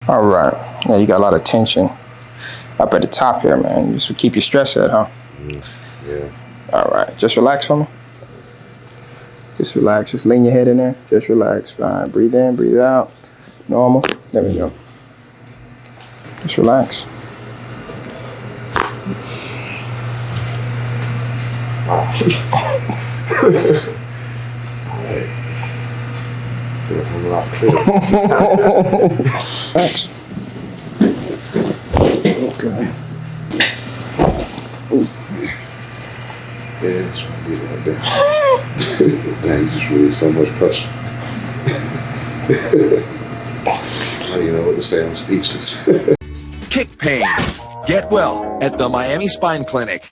All right. Yeah, you got a lot of tension up at the top here, man. You just keep your stress at, huh? Yeah. All right. Just relax for me. Just relax. Just lean your head in there. Just relax. All right. Breathe in, breathe out. Normal. There we go. Just relax. Feel a whole lot clearer. Thanks. Okay. Yeah, it's gonna be like that. Now you just really so much pressure. I don't even know what to say. I'm speechless. Kick pain. Get well at the Miami Spine Clinic.